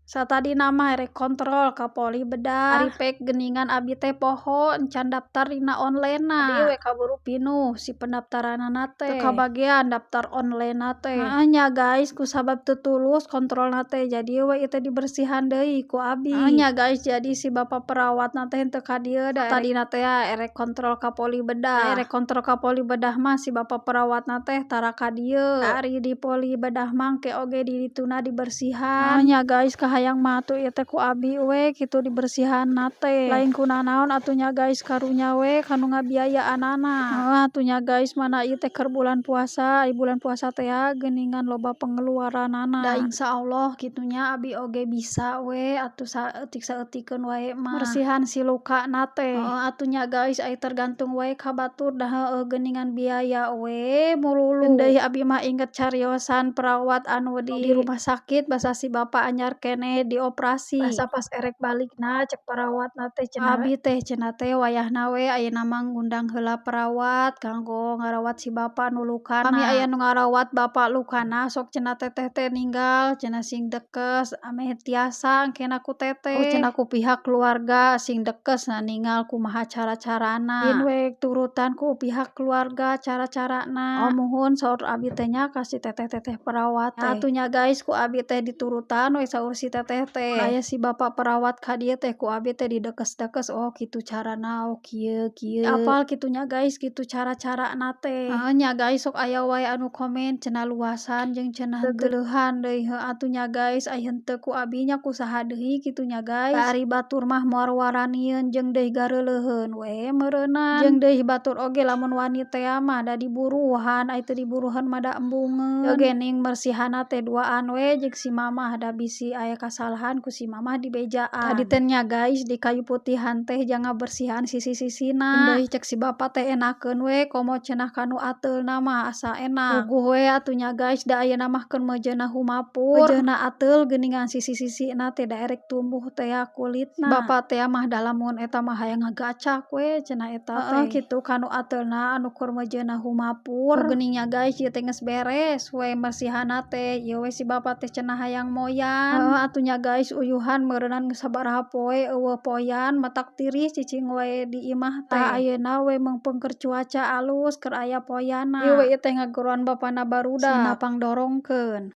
Satadina mah rek kontrol ka poli bedah. Ari pek geuningan abi teh poho encan daftar dina onlinena. Tadi we kaburu pinuh si pendaftaranana teh. Teu kabagean daftar onlinena teh. Heeh nya guys, kusabab teu tulus kontrolna teh jadi we ieu teh dibersihan deui ku abi. Heeh nya guys, jadi si bapak perawatna teh henteu ka dieu da tadina teh erek kontrol ka poli bedah. Erek kontrol ka poli bedah mah si bapak perawatna teh tara ka dieu. Ari di poli bedah mah engke oge di dituna dibersihan. Heeh nya guys, hayang mah atuh ieu teh ku abi we kitu dibersihanna teh. Lain kunaon atuh nya guys karunya we kanu ngabiayaanana. Heeh atuh nya guys mana ieu teh keur bulan puasa, ari bulan puasa teh geuningan loba pengeluaranana. Da insyaallah kitu nya abi oge bisa we atuh saeutik-saeutikeun wae mah. Bersihan si lukana teh. Heeh atuh nya guys ai tergantung wae ka batur da heueuh geuningan biaya we mululu. Geun deui abi mah inget cariosan perawat anu di rumah sakit basa si bapak anyar keneh dioperasi. Basa pas erek balikna cek perawatna teh cenah abi teh cenah teh wayahna we ayeuna mah ngundang heula perawat kanggo ngarawat si bapa nu lukana. Pami aya nu ngarawat bapa lukana sok cenah teteh teh ninggal cenah sing dekes ame tiasa engkena ku teteh. Oh cenah ku pihak keluarga sing dekes na ninggal kumaha cara-carana. Yen we turutan ku pihak keluarga cara-carana. Oh muhun saur abi teh nya ka si teteh-teteh perawat teh. Atuh nya guys ku abi teh diturutan we saur si teteh teh. Mun aya si bapak perawat ka dieu teh ku abi teh didekes-dekes oh kitu carana oh kieu. Apal kitu nya guys kitu cara-carana teh. Heeh nya guys sok aya wae anu komen cenah luasan jeung cenah teu geuleuhan deui. Heuh atuh nya guys ai henteu ku abi nya kusaha deui kitu nya guys. Da ari batur mah moal waranieun jeung deui gareuleuheun we meureunan. Jeung deui batur oge lamun wani tea mah da diburuhan ai teu diburuhan mah da embungeun. Teu geuning bersihanna teh duaan we jeung si mamah da bisi aya kasalahan ku si mamah di bejaan. Tadi teh nya guys di kayu putihan teh janga bersihan sisi-sisina. Deui cek si bapa teh enakeun we komo cenah kanu ateulna mah asa enak. Puguh we atuh nya guys da ayeuna mah keur mejeunna humapur. Mejeunna ateul geuningan sisi-sisina teh da erek tumbuh tea kulitna. Si bapa teh mah da lamun eta mah hayang ngagacak we cenah eta teh. Heeh kitu kanu ateulna anu keur mejeunna humapur. Nu geuning nya guys ieu teh geus beres we bersihanna teh. Ieu we si bapa teh cenah hayang moyan. Heeh atuh nya guys uyuhan meureunan geus sabaraha poe eueuh poyan matak tiris cicing we di imah teh. Tah ayeuna we meungpeung keur cuaca alus keur aya poyanna. Ieu we teh ngaguruan bapana barudak. Sina pangdorongkeun.